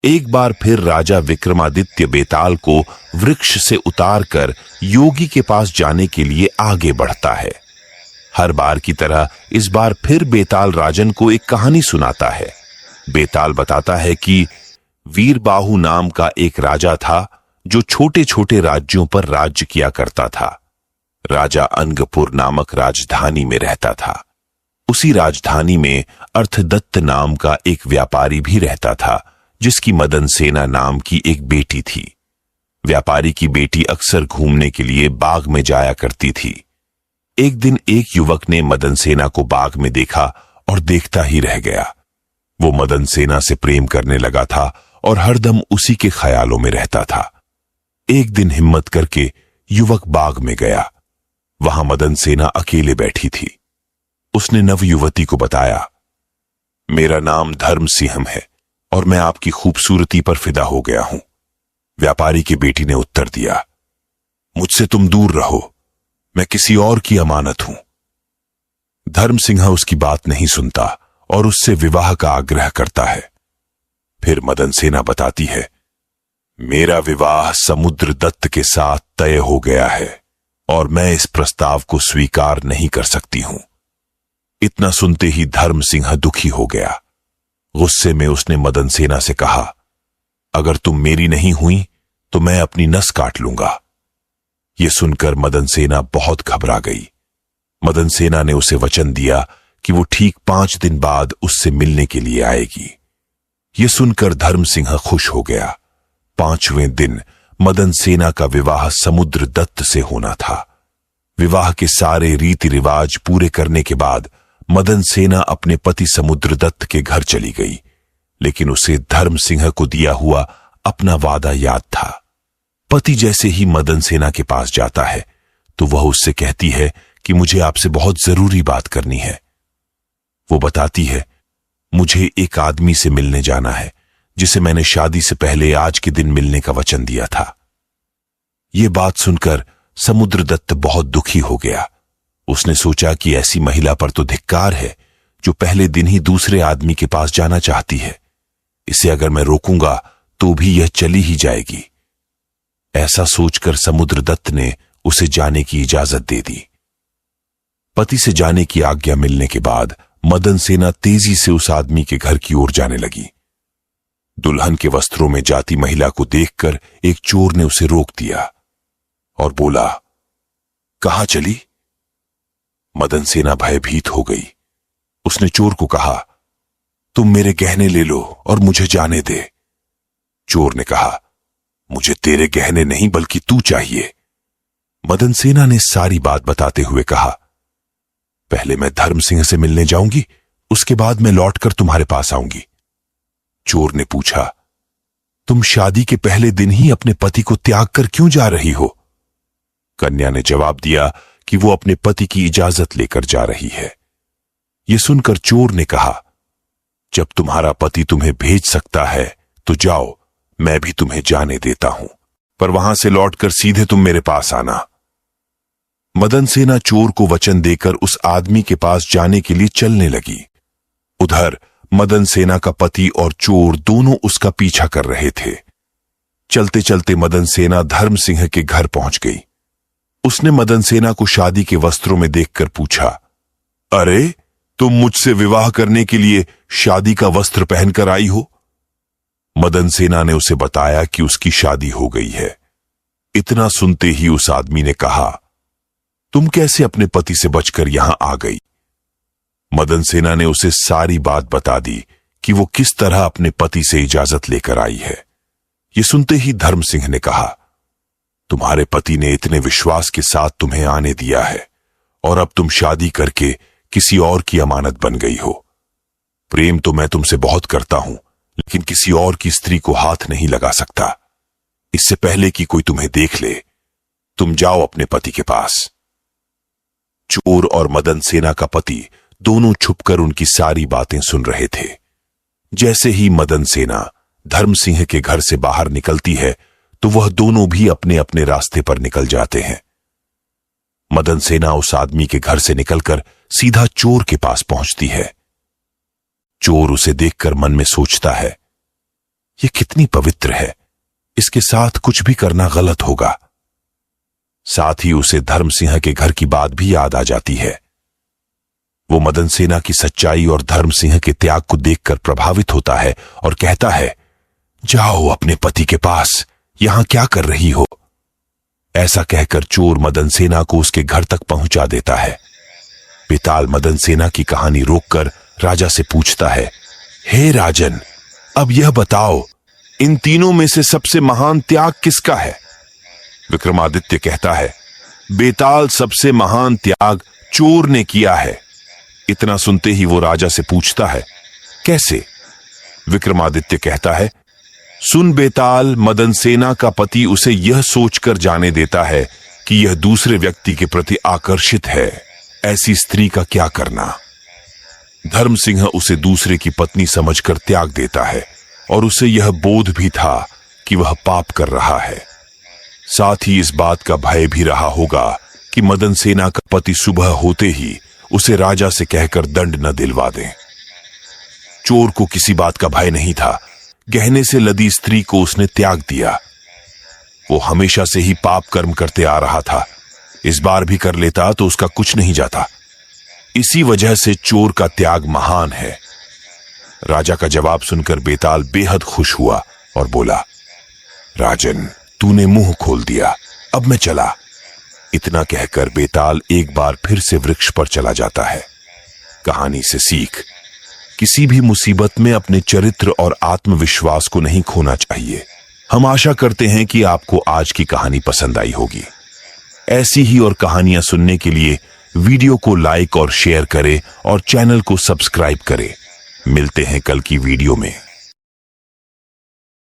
एक बार फिर राजा विक्रमादित्य बेताल को वृक्ष से उतारकर योगी के पास जाने के लिए आगे बढ़ता है। हर बार की तरह इस बार फिर बेताल राजन को एक कहानी सुनाता है। बेताल बताता है कि वीरबाहु नाम का एक राजा था जो छोटे छोटे राज्यों पर राज्य किया करता था। राजा अंगपुर नामक राजधानी में रहता था। उसी राजधानी में अर्थदत्त नाम का एक व्यापारी भी रहता था, जिसकी मदन सेना नाम की एक बेटी थी। व्यापारी की बेटी अक्सर घूमने के लिए बाग में जाया करती थी। एक दिन एक युवक ने मदन सेना को बाग में देखा और देखता ही रह गया। वो मदन सेना से प्रेम करने लगा था और हरदम उसी के ख्यालों में रहता था। एक दिन हिम्मत करके युवक बाग में गया। वहां मदन सेना अकेले बैठी थी। उसने नव युवती को बताया, मेरा नाम धर्म सिंह है और मैं आपकी खूबसूरती पर फिदा हो गया हूं। व्यापारी की बेटी ने उत्तर दिया, मुझसे तुम दूर रहो, मैं किसी और की अमानत हूं। धर्म सिंह उसकी बात नहीं सुनता और उससे विवाह का आग्रह करता है। फिर मदन सेना बताती है, मेरा विवाह समुद्र दत्त के साथ तय हो गया है और मैं इस प्रस्ताव को स्वीकार नहीं कर सकती हूं। इतना सुनते ही धर्म सिंह दुखी हो गया। गुस्से में उसने मदन सेना से कहा, अगर तुम मेरी नहीं हुई तो मैं अपनी नस काट लूंगा। यह सुनकर मदन सेना बहुत घबरा गई। मदन सेना ने उसे वचन दिया कि वो ठीक 5 दिन बाद उससे मिलने के लिए आएगी। यह सुनकर धर्म सिंह खुश हो गया। 5वें दिन मदन सेना का विवाह समुद्र दत्त से होना था। विवाह के सारे रीति रिवाज पूरे करने के बाद मदन सेना अपने पति समुद्र दत्त के घर चली गई, लेकिन उसे धर्म सिंह को दिया हुआ अपना वादा याद था। पति जैसे ही मदन सेना के पास जाता है तो वह उससे कहती है कि मुझे आपसे बहुत जरूरी बात करनी है। वो बताती है, मुझे एक आदमी से मिलने जाना है जिसे मैंने शादी से पहले आज के दिन मिलने का वचन दिया था। ये बात सुनकर समुद्र दत्त बहुत दुखी हो गया। उसने सोचा कि ऐसी महिला पर तो धिक्कार है जो पहले दिन ही दूसरे आदमी के पास जाना चाहती है। इसे अगर मैं रोकूंगा तो भी यह चली ही जाएगी। ऐसा सोचकर समुद्र दत्त ने उसे जाने की इजाजत दे दी। पति से जाने की आज्ञा मिलने के बाद मदन सेना तेजी से उस आदमी के घर की ओर जाने लगी। दुल्हन के वस्त्रों में जाती महिला को देखकर एक चोर ने उसे रोक दिया और बोला, कहां चली? मदन सेना भयभीत हो गई। उसने चोर को कहा, तुम मेरे गहने ले लो और मुझे जाने दे। चोर ने कहा, मुझे तेरे गहने नहीं बल्कि तू चाहिए। मदन सेना ने सारी बात बताते हुए कहा, पहले मैं धर्म सिंह से मिलने जाऊंगी, उसके बाद मैं लौटकर तुम्हारे पास आऊंगी। चोर ने पूछा, तुम शादी के पहले दिन ही अपने पति को त्याग कर क्यों जा रही हो? कन्या ने जवाब दिया कि वो अपने पति की इजाजत लेकर जा रही है। यह सुनकर चोर ने कहा, जब तुम्हारा पति तुम्हें भेज सकता है तो जाओ, मैं भी तुम्हें जाने देता हूं, पर वहां से लौटकर सीधे तुम मेरे पास आना। मदन सेना चोर को वचन देकर उस आदमी के पास जाने के लिए चलने लगी। उधर मदन सेना का पति और चोर दोनों उसका पीछा कर रहे थे। चलते चलते मदन सेना धर्म सिंह के घर पहुंच गई। उसने मदन सेना को शादी के वस्त्रों में देखकर पूछा, अरे तुम मुझसे विवाह करने के लिए शादी का वस्त्र पहनकर आई हो? मदन सेना ने उसे बताया कि उसकी शादी हो गई है। इतना सुनते ही उस आदमी ने कहा, तुम कैसे अपने पति से बचकर यहां आ गई? मदन सेना ने उसे सारी बात बता दी कि वो किस तरह अपने पति से इजाजत लेकर आई है। ये सुनते ही धर्म सिंह ने कहा, तुम्हारे पति ने इतने विश्वास के साथ तुम्हें आने दिया है और अब तुम शादी करके किसी और की अमानत बन गई हो। प्रेम तो मैं तुमसे बहुत करता हूं, लेकिन किसी और की स्त्री को हाथ नहीं लगा सकता। इससे पहले कि कोई तुम्हें देख ले, तुम जाओ अपने पति के पास। चोर और मदन सेना का पति दोनों छुपकर उनकी सारी बातें सुन रहे थे। जैसे ही मदन सेना धर्म सिंह के घर से बाहर निकलती है तो वह दोनों भी अपने अपने रास्ते पर निकल जाते हैं। मदन सेना उस आदमी के घर से निकलकर सीधा चोर के पास पहुंचती है। चोर उसे देखकर मन में सोचता है, ये कितनी पवित्र है, इसके साथ कुछ भी करना गलत होगा। साथ ही उसे धर्मसिंह के घर की बात भी याद आ जाती है। वो मदन सेना की सच्चाई और धर्मसिंह के त्याग को देखकर प्रभावित होता है और कहता है, जाओ अपने पति के पास, यहां क्या कर रही हो? ऐसा कहकर चोर मदन सेना को उसके घर तक पहुंचा देता है। बेताल मदन सेना की कहानी रोककर राजा से पूछता है, हे राजन, अब यह बताओ, इन तीनों में से सबसे महान त्याग किसका है? विक्रमादित्य कहता है, बेताल सबसे महान त्याग चोर ने किया है। इतना सुनते ही वो राजा से पूछता है, कैसे? विक्रमादित्य कहता है, सुन बेताल, मदन सेना का पति उसे यह सोचकर जाने देता है कि यह दूसरे व्यक्ति के प्रति आकर्षित है। ऐसी स्त्री का क्या करना? धर्मसिंह उसे दूसरे की पत्नी समझकर त्याग देता है और उसे यह बोध भी था कि वह पाप कर रहा है। साथ ही इस बात का भय भी रहा होगा कि मदन सेना का पति सुबह होते ही उसे राजा से कहकर दंड न दिलवा दें। चोर को किसी बात का भय नहीं था। गहने से लदी स्त्री को उसने त्याग दिया। वो हमेशा से ही पाप कर्म करते आ रहा था, इस बार भी कर लेता तो उसका कुछ नहीं जाता। इसी वजह से चोर का त्याग महान है। राजा का जवाब सुनकर बेताल बेहद खुश हुआ और बोला, राजन, तूने मुंह खोल दिया, अब मैं चला। इतना कहकर बेताल एक बार फिर से वृक्ष पर चला जाता है। कहानी से सीख, किसी भी मुसीबत में अपने चरित्र और आत्मविश्वास को नहीं खोना चाहिए। हम आशा करते हैं कि आपको आज की कहानी पसंद आई होगी। ऐसी ही और कहानियां सुनने के लिए वीडियो को लाइक और शेयर करें और चैनल को सब्सक्राइब करें। मिलते हैं कल की वीडियो में।